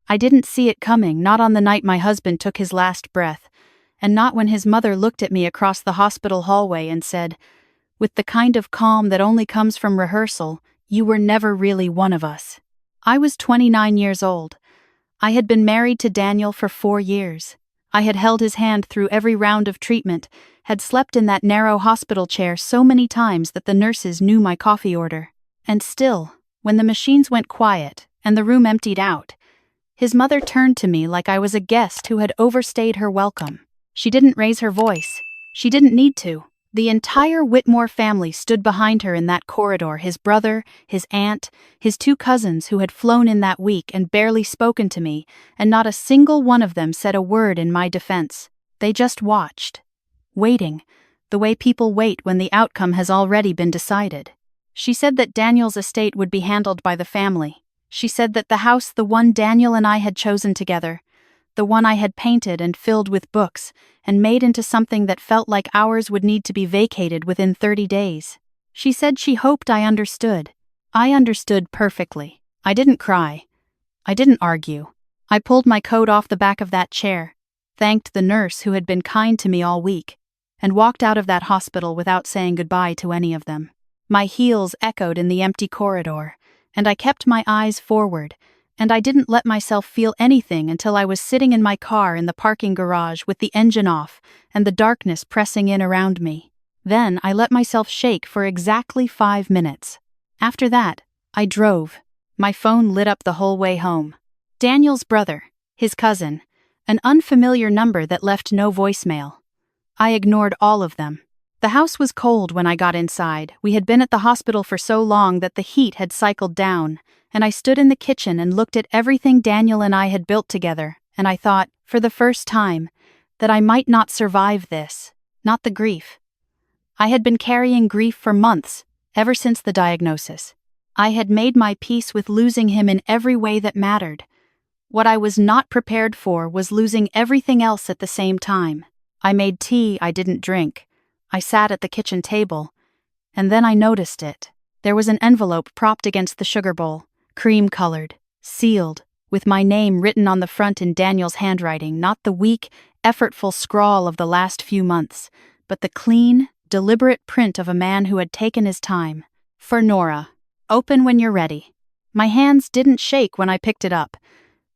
I didn't see it coming, not on the night my husband took his last breath, and not when his mother looked at me across the hospital hallway and said, with the kind of calm that only comes from rehearsal, "You were never really one of us." I was 29 years old. I had been married to Daniel for 4 years. I had held his hand through every round of treatment, had slept in that narrow hospital chair so many times that the nurses knew my coffee order. And still, when the machines went quiet and the room emptied out, his mother turned to me like I was a guest who had overstayed her welcome. She didn't raise her voice. She didn't need to. The entire Whitmore family stood behind her in that corridor, his brother, his aunt, his 2 cousins who had flown in that week and barely spoken to me, and not a single one of them said a word in my defense. They just watched. Waiting, the way people wait when the outcome has already been decided. She said that Daniel's estate would be handled by the family. She said that the house, the one Daniel and I had chosen together, the one I had painted and filled with books, and made into something that felt like ours, would need to be vacated within 30 days. She said she hoped I understood. I understood perfectly. I didn't cry. I didn't argue. I pulled my coat off the back of that chair, thanked the nurse who had been kind to me all week, and walked out of that hospital without saying goodbye to any of them. My heels echoed in the empty corridor, and I kept my eyes forward, and I didn't let myself feel anything until I was sitting in my car in the parking garage with the engine off and the darkness pressing in around me. Then I let myself shake for exactly 5 minutes. After that, I drove. My phone lit up the whole way home. Daniel's brother, his cousin, an unfamiliar number that left no voicemail. I ignored all of them. The house was cold when I got inside. We had been at the hospital for so long that the heat had cycled down, and I stood in the kitchen and looked at everything Daniel and I had built together, and I thought, for the first time, that I might not survive this, not the grief. I had been carrying grief for months, ever since the diagnosis. I had made my peace with losing him in every way that mattered. What I was not prepared for was losing everything else at the same time. I made tea I didn't drink. I sat at the kitchen table, and then I noticed it. There was an envelope propped against the sugar bowl, cream-colored, sealed, with my name written on the front in Daniel's handwriting, not the weak, effortful scrawl of the last few months, but the clean, deliberate print of a man who had taken his time. For Nora. Open when you're ready. My hands didn't shake when I picked it up.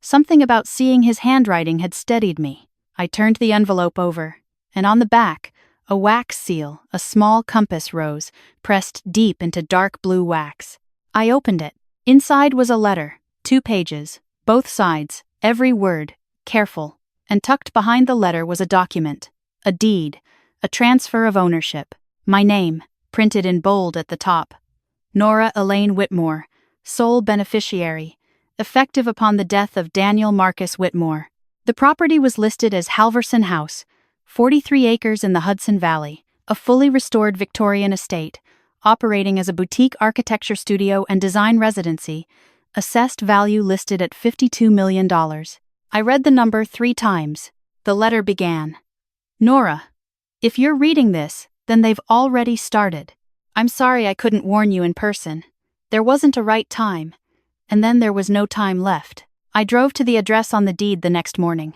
Something about seeing his handwriting had steadied me. I turned the envelope over, and on the back, a wax seal, a small compass rose, pressed deep into dark blue wax. I opened it. Inside was a letter, 2 pages, both sides, every word, careful, and tucked behind the letter was a document, a deed, a transfer of ownership, my name, printed in bold at the top. Nora Elaine Whitmore, sole beneficiary, effective upon the death of Daniel Marcus Whitmore. The property was listed as Halverson House, 43 acres in the Hudson Valley, a fully restored Victorian estate, operating as a boutique architecture studio and design residency, assessed value listed at $52 million. I read the number 3 times. The letter began, "Nora, if you're reading this, then they've already started. I'm sorry I couldn't warn you in person. There wasn't a right time, and then there was no time left." I drove to the address on the deed the next morning.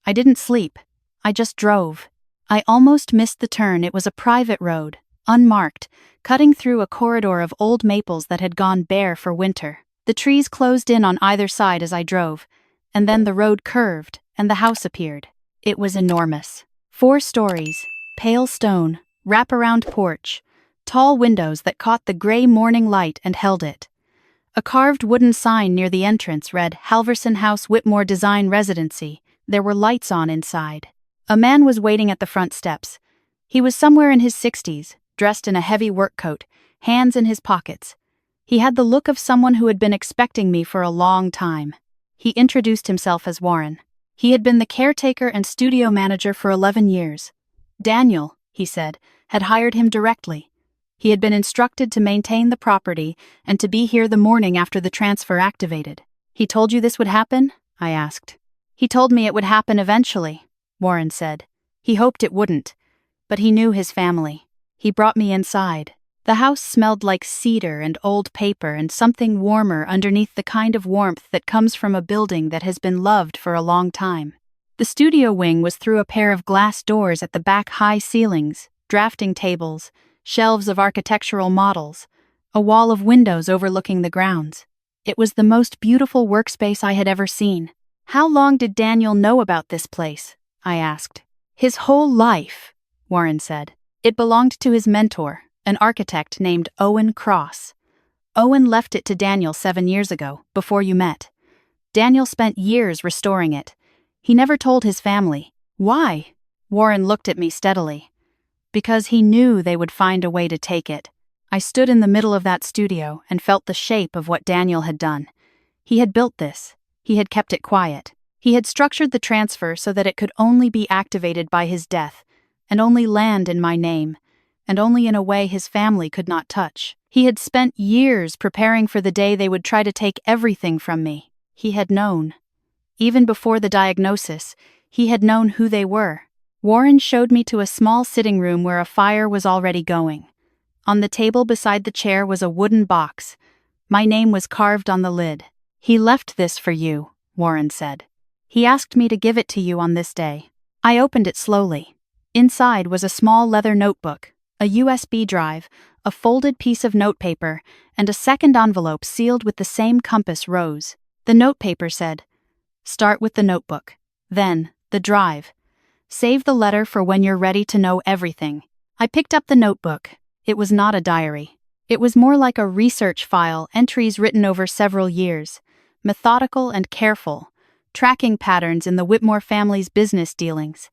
I didn't sleep. I just drove. I almost missed the turn. It was a private road, unmarked, cutting through a corridor of old maples that had gone bare for winter. The trees closed in on either side as I drove, and then the road curved, and the house appeared. It was enormous. 4 stories, pale stone, wraparound porch, tall windows that caught the gray morning light and held it. A carved wooden sign near the entrance read Halverson House Whitmore Design Residency. There were lights on inside. A man was waiting at the front steps. He was somewhere in his 60s, dressed in a heavy work coat, hands in his pockets. He had the look of someone who had been expecting me for a long time. He introduced himself as Warren. He had been the caretaker and studio manager for 11 years. Daniel, he said, had hired him directly. He had been instructed to maintain the property and to be here the morning after the transfer activated. "He told you this would happen?" I asked. "He told me it would happen eventually," Warren said. "He hoped it wouldn't, but he knew his family. He brought me inside. The house smelled like cedar and old paper and something warmer underneath the kind of warmth that comes from a building that has been loved for a long time. The studio wing was through a pair of glass doors at the back, high ceilings, drafting tables, shelves of architectural models, a wall of windows overlooking the grounds. It was the most beautiful workspace I had ever seen. "How long did Daniel know about this place?" I asked. "His whole life," Warren said. "It belonged to his mentor, an architect named Owen Cross. Owen left it to Daniel 7 years ago, before you met. Daniel spent years restoring it. He never told his family." "Why?" Warren looked at me steadily. "Because he knew they would find a way to take it." I stood in the middle of that studio and felt the shape of what Daniel had done. He had built this. He had kept it quiet. He had structured the transfer so that it could only be activated by his death, and only land in my name, and only in a way his family could not touch. He had spent years preparing for the day they would try to take everything from me. He had known. Even before the diagnosis, he had known who they were. Warren showed me to a small sitting room where a fire was already going. On the table beside the chair was a wooden box. My name was carved on the lid. "He left this for you," Warren said. "He asked me to give it to you on this day." I opened it slowly. Inside was a small leather notebook, a USB drive, a folded piece of notepaper, and a second envelope sealed with the same compass rose. The notepaper said, "Start with the notebook, then the drive. Save the letter for when you're ready to know everything." I picked up the notebook. It was not a diary. It was more like a research file, entries written over several years, methodical and careful, tracking patterns in the Whitmore family's business dealings,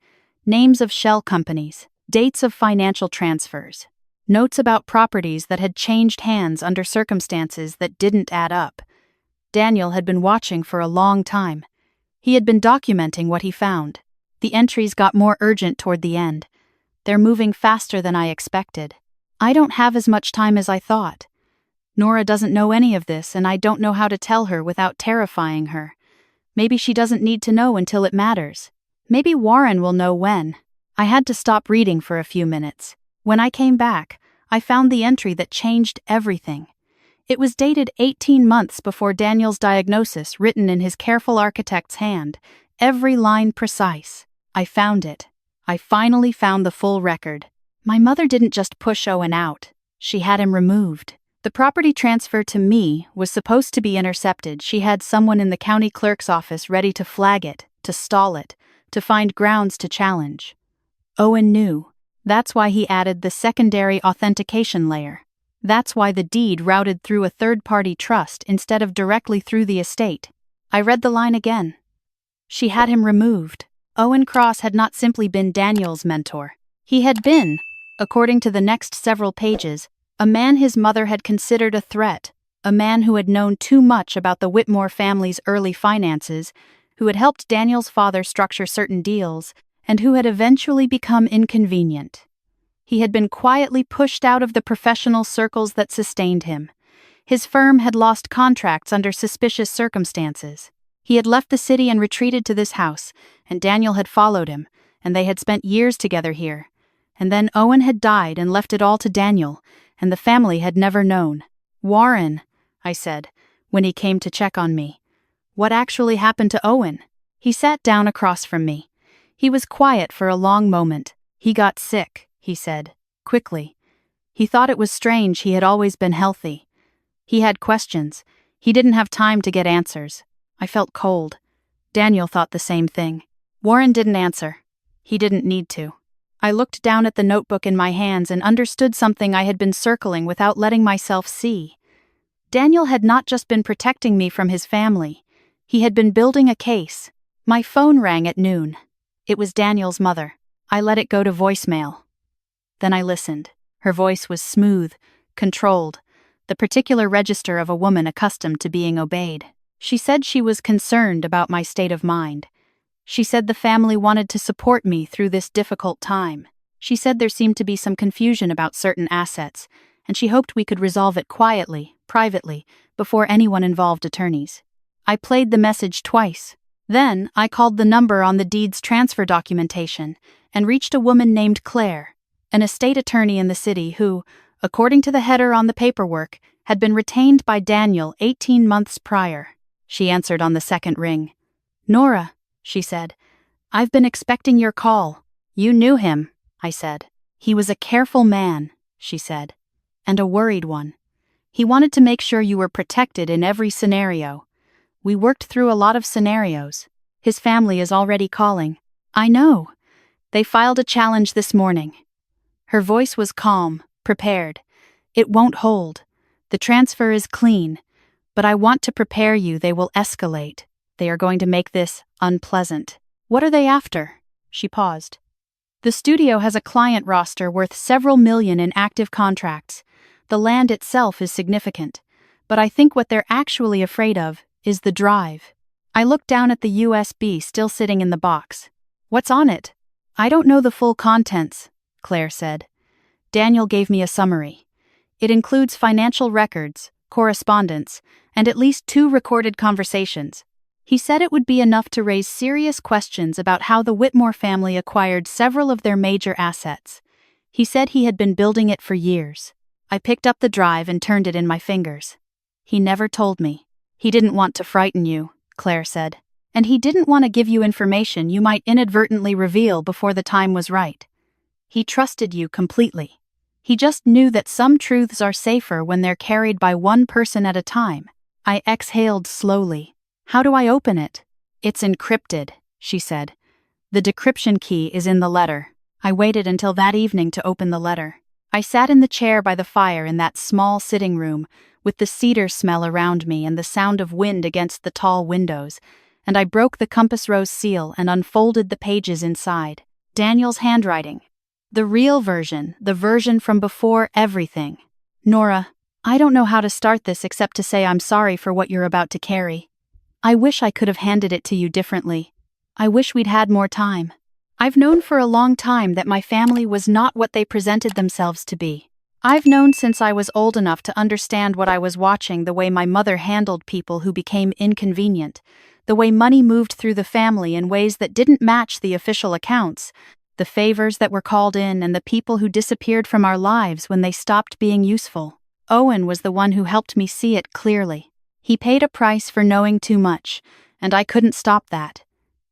names of shell companies, dates of financial transfers, notes about properties that had changed hands under circumstances that didn't add up. Daniel had been watching for a long time. He had been documenting what he found. The entries got more urgent toward the end. "They're moving faster than I expected. I don't have as much time as I thought. Nora doesn't know any of this, and I don't know how to tell her without terrifying her. Maybe she doesn't need to know until it matters. Maybe Warren will know when." I had to stop reading for a few minutes. When I came back, I found the entry that changed everything. It was dated 18 months before Daniel's diagnosis, written in his careful architect's hand, every line precise. I found it. I finally found the full record. My mother didn't just push Owen out. She had him removed. The property transfer to me was supposed to be intercepted. She had someone in the county clerk's office ready to flag it, to stall it, to find grounds to challenge. Owen knew. That's why he added the secondary authentication layer. That's why the deed routed through a third-party trust instead of directly through the estate. I read the line again. She had him removed. Owen Cross had not simply been Daniel's mentor. He had been, according to the next several pages, a man his mother had considered a threat, a man who had known too much about the Whitmore family's early finances, who had helped Daniel's father structure certain deals, and who had eventually become inconvenient. He had been quietly pushed out of the professional circles that sustained him. His firm had lost contracts under suspicious circumstances. He had left the city and retreated to this house, and Daniel had followed him, and they had spent years together here. And then Owen had died and left it all to Daniel, and the family had never known. "Warren," I said, when he came to check on me. "What actually happened to Owen?" He sat down across from me. He was quiet for a long moment. "He got sick," he said, quickly. He thought it was strange he had always been healthy. He had questions. He didn't have time to get answers. I felt cold. Daniel thought the same thing. Warren didn't answer. He didn't need to. I looked down at the notebook in my hands and understood something I had been circling without letting myself see. Daniel had not just been protecting me from his family. He had been building a case. My phone rang at noon. It was Daniel's mother. I let it go to voicemail. Then I listened. Her voice was smooth, controlled, the particular register of a woman accustomed to being obeyed. She said she was concerned about my state of mind. She said the family wanted to support me through this difficult time. She said there seemed to be some confusion about certain assets, and she hoped we could resolve it quietly, privately, before anyone involved attorneys. I played the message twice. Then I called the number on the deed's transfer documentation and reached a woman named Claire, an estate attorney in the city who, according to the header on the paperwork, had been retained by Daniel 18 months prior. She answered on the second ring. "Nora," she said, "I've been expecting your call." "You knew him," I said. "He was a careful man," she said, "and a worried one. He wanted to make sure you were protected in every scenario. We worked through a lot of scenarios. His family is already calling." "I know. They filed a challenge this morning." Her voice was calm, prepared. "It won't hold. The transfer is clean. But I want to prepare you, they will escalate. They are going to make this unpleasant." "What are they after?" She paused. "The studio has a client roster worth several million in active contracts. The land itself is significant. But I think what they're actually afraid of is the drive." I looked down at the USB still sitting in the box. "What's on it?" "I don't know the full contents," Claire said. Daniel gave me a summary. "It includes financial records, correspondence, and at least 2 recorded conversations." He said it would be enough to raise serious questions about how the Whitmore family acquired several of their major assets. He said he had been building it for years. I picked up the drive and turned it in my fingers. "He never told me. He didn't want to frighten you," Claire said. "And he didn't want to give you information you might inadvertently reveal before the time was right. He trusted you completely. He just knew that some truths are safer when they're carried by one person at a time." I exhaled slowly. "How do I open it?" "It's encrypted," she said. "The decryption key is in the letter." I waited until that evening to open the letter. I sat in the chair by the fire in that small sitting room, with the cedar smell around me and the sound of wind against the tall windows, and I broke the compass rose seal and unfolded the pages inside. Daniel's handwriting. The real version, the version from before everything. "Nora, I don't know how to start this except to say I'm sorry for what you're about to carry. I wish I could have handed it to you differently. I wish we'd had more time. I've known for a long time that my family was not what they presented themselves to be. I've known since I was old enough to understand what I was watching, the way my mother handled people who became inconvenient, the way money moved through the family in ways that didn't match the official accounts, the favors that were called in and the people who disappeared from our lives when they stopped being useful. Owen was the one who helped me see it clearly. He paid a price for knowing too much, and I couldn't stop that.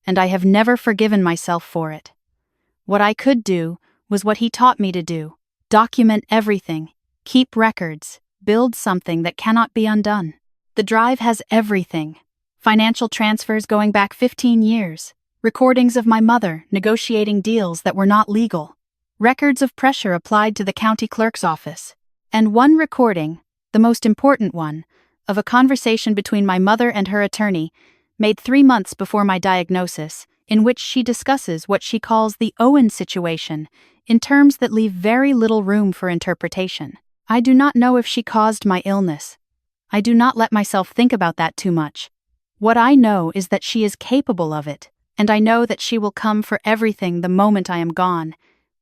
And I have never forgiven myself for it. What I could do was what he taught me to do. Document everything, keep records, build something that cannot be undone. The drive has everything. Financial transfers going back 15 years. Recordings of my mother negotiating deals that were not legal. Records of pressure applied to the county clerk's office. And one recording, the most important one, of a conversation between my mother and her attorney, made 3 months before my diagnosis, in which she discusses what she calls the Owen situation, in terms that leave very little room for interpretation. I do not know if she caused my illness. I do not let myself think about that too much. What I know is that she is capable of it, and I know that she will come for everything the moment I am gone,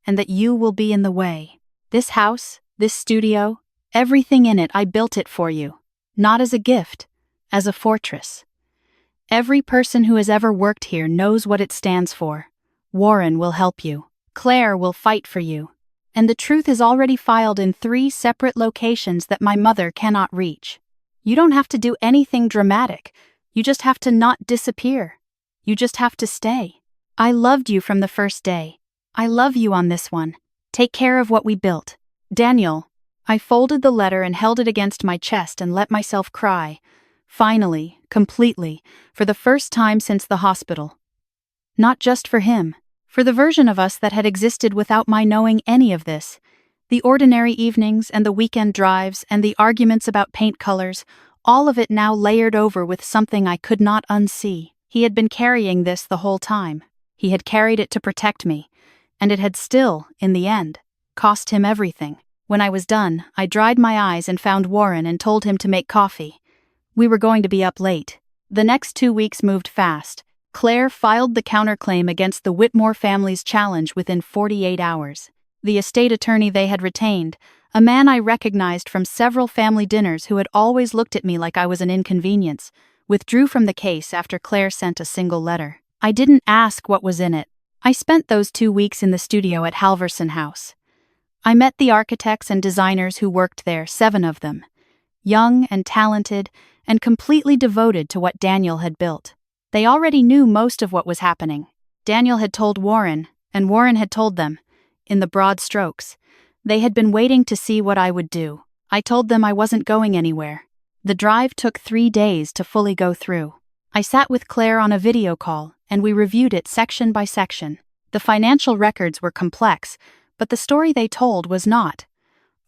and that you will be in the way. This house, this studio, everything in it, I built it for you. Not as a gift, as a fortress. Every person who has ever worked here knows what it stands for. Warren will help you. Claire will fight for you. And the truth is already filed in 3 separate locations that my mother cannot reach. You don't have to do anything dramatic. You just have to not disappear. You just have to stay. I loved you from the first day. I love you on this one. Take care of what we built. Daniel. I folded the letter and held it against my chest and let myself cry. Finally, completely, for the first time since the hospital. Not just for him, for the version of us that had existed without my knowing any of this. The ordinary evenings and the weekend drives and the arguments about paint colors, all of it now layered over with something I could not unsee. He had been carrying this the whole time. He had carried it to protect me, and it had still, in the end, cost him everything. When I was done, I dried my eyes and found Warren and told him to make coffee. We were going to be up late. The next 2 weeks moved fast. Claire filed the counterclaim against the Whitmore family's challenge within 48 hours. The estate attorney they had retained, a man I recognized from several family dinners who had always looked at me like I was an inconvenience, withdrew from the case after Claire sent a single letter. I didn't ask what was in it. I spent those 2 weeks in the studio at Halverson House. I met the architects and designers who worked there, 7 of them. Young and talented, and completely devoted to what Daniel had built. They already knew most of what was happening. Daniel had told Warren, and Warren had told them, in the broad strokes. They had been waiting to see what I would do. I told them I wasn't going anywhere. The drive took 3 days to fully go through. I sat with Claire on a video call, and we reviewed it section by section. The financial records were complex, but the story they told was not.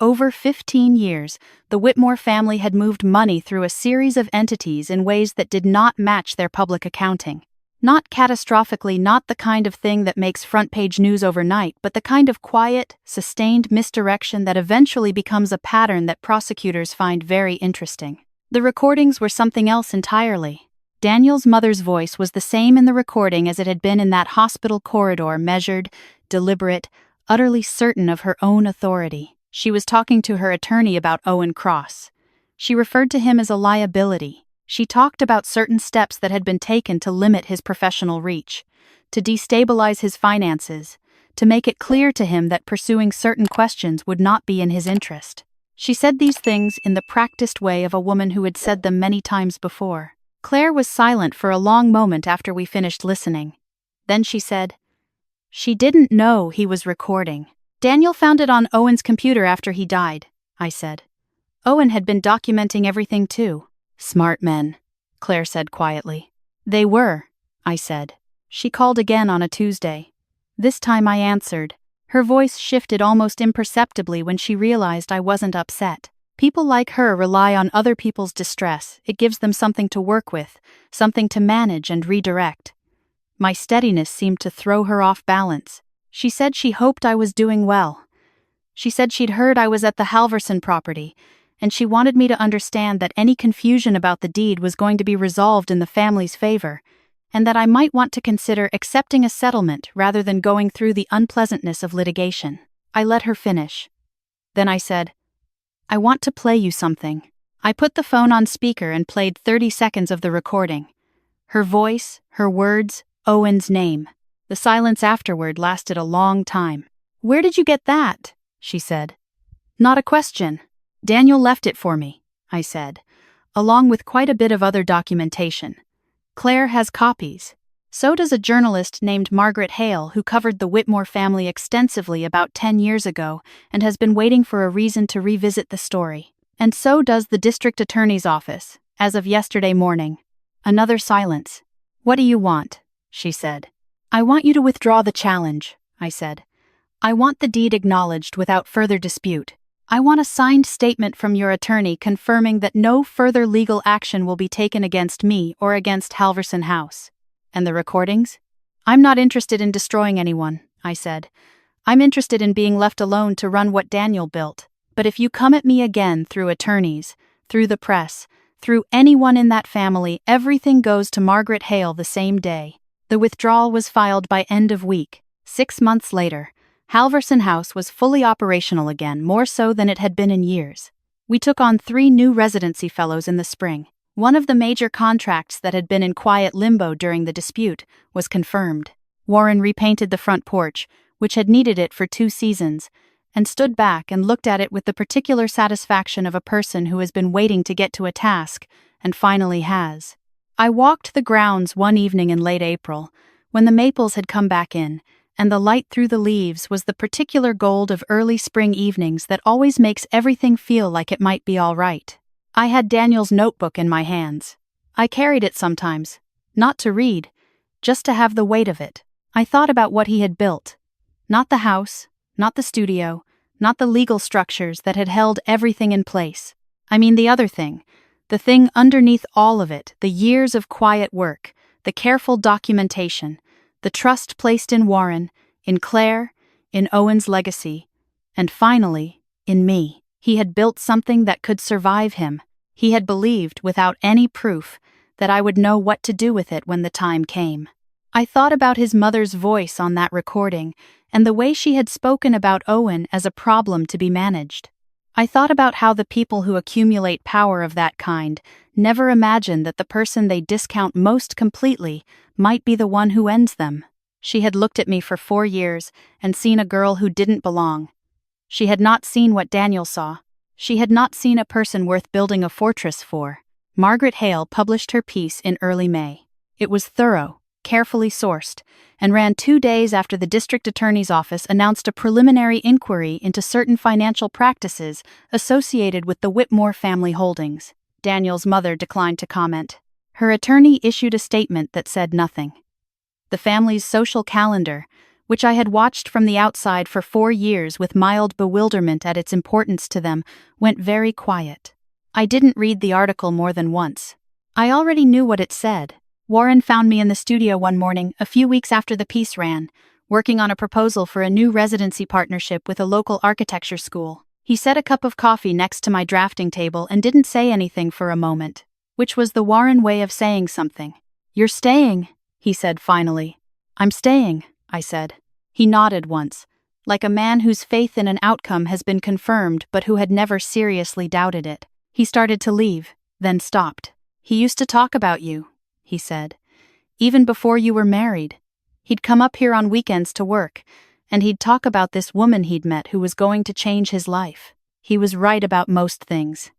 Over 15 years, the Whitmore family had moved money through a series of entities in ways that did not match their public accounting. Not catastrophically, not the kind of thing that makes front-page news overnight, but the kind of quiet, sustained misdirection that eventually becomes a pattern that prosecutors find very interesting. The recordings were something else entirely. Daniel's mother's voice was the same in the recording as it had been in that hospital corridor, measured, deliberate, utterly certain of her own authority. She was talking to her attorney about Owen Cross. She referred to him as a liability. She talked about certain steps that had been taken to limit his professional reach, to destabilize his finances, to make it clear to him that pursuing certain questions would not be in his interest. She said these things in the practiced way of a woman who had said them many times before. Claire was silent for a long moment after we finished listening. Then she said, "She didn't know he was recording. Daniel found it on Owen's computer after he died," I said. "Owen had been documenting everything too." "Smart men," Claire said quietly. "They were," I said. She called again on a Tuesday. This time I answered. Her voice shifted almost imperceptibly when she realized I wasn't upset. People like her rely on other people's distress. It gives them something to work with, something to manage and redirect. My steadiness seemed to throw her off balance. She said she hoped I was doing well. She said she'd heard I was at the Halverson property, and she wanted me to understand that any confusion about the deed was going to be resolved in the family's favor, and that I might want to consider accepting a settlement rather than going through the unpleasantness of litigation. I let her finish. Then I said, "I want to play you something." I put the phone on speaker and played 30 seconds of the recording. Her voice, her words, Owen's name. The silence afterward lasted a long time. "Where did you get that?" she said. "Not a question. Daniel left it for me," I said, along with quite a bit of other documentation. Claire has copies. So does a journalist named Margaret Hale who covered the Whitmore family extensively about 10 years ago and has been waiting for a reason to revisit the story. And so does the district attorney's office, as of yesterday morning. Another silence. "What do you want?" she said. "I want you to withdraw the challenge," I said. "I want the deed acknowledged without further dispute. I want a signed statement from your attorney confirming that no further legal action will be taken against me or against Halverson House. And the recordings? I'm not interested in destroying anyone," I said. "I'm interested in being left alone to run what Daniel built. But if you come at me again through attorneys, through the press, through anyone in that family, everything goes to Margaret Hale the same day." The withdrawal was filed by end of week. 6 months later, Halverson House was fully operational again, more so than it had been in years. We took on 3 new residency fellows in the spring. One of the major contracts that had been in quiet limbo during the dispute was confirmed. Warren repainted the front porch, which had needed it for 2 seasons, and stood back and looked at it with the particular satisfaction of a person who has been waiting to get to a task, and finally has. I walked the grounds one evening in late April, when the maples had come back in, and the light through the leaves was the particular gold of early spring evenings that always makes everything feel like it might be all right. I had Daniel's notebook in my hands. I carried it sometimes, not to read, just to have the weight of it. I thought about what he had built. Not the house, not the studio, not the legal structures that had held everything in place. I mean the other thing, the thing underneath all of it, the years of quiet work, the careful documentation, the trust placed in Warren, in Claire, in Owen's legacy, and finally, in me. He had built something that could survive him. He had believed, without any proof, that I would know what to do with it when the time came. I thought about his mother's voice on that recording, and the way she had spoken about Owen as a problem to be managed. I thought about how the people who accumulate power of that kind never imagine that the person they discount most completely might be the one who ends them. She had looked at me for 4 years and seen a girl who didn't belong. She had not seen what Daniel saw. She had not seen a person worth building a fortress for. Margaret Hale published her piece in early May. It was thorough, carefully sourced, and ran 2 days after the district attorney's office announced a preliminary inquiry into certain financial practices associated with the Whitmore family holdings. Daniel's mother declined to comment. Her attorney issued a statement that said nothing. The family's social calendar, which I had watched from the outside for 4 years with mild bewilderment at its importance to them, went very quiet. I didn't read the article more than once. I already knew what it said. Warren found me in the studio one morning, a few weeks after the piece ran, working on a proposal for a new residency partnership with a local architecture school. He set a cup of coffee next to my drafting table and didn't say anything for a moment, which was the Warren way of saying something. "You're staying," he said finally. "I'm staying," I said. He nodded once, like a man whose faith in an outcome has been confirmed but who had never seriously doubted it. He started to leave, then stopped. "He used to talk about you," he said. "Even before you were married. He'd come up here on weekends to work, and he'd talk about this woman he'd met who was going to change his life. He was right about most things.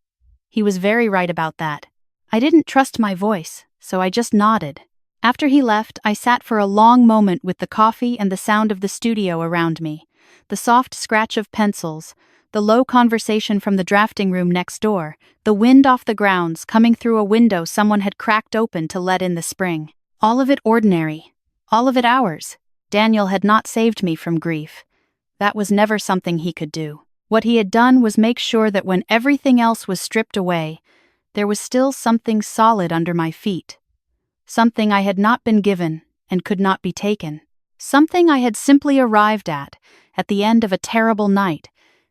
He was very right about that." I didn't trust my voice, so I just nodded. After he left, I sat for a long moment with the coffee and the sound of the studio around me, the soft scratch of pencils, the low conversation from the drafting room next door, the wind off the grounds coming through a window someone had cracked open to let in the spring. All of it ordinary. All of it ours. Daniel had not saved me from grief. That was never something he could do. What he had done was make sure that when everything else was stripped away, there was still something solid under my feet. Something I had not been given and could not be taken. Something I had simply arrived at the end of a terrible night,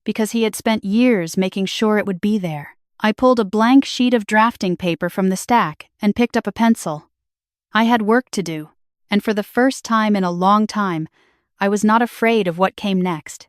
because he had spent years making sure it would be there. I pulled a blank sheet of drafting paper from the stack and picked up a pencil. I had work to do, and for the first time in a long time, I was not afraid of what came next.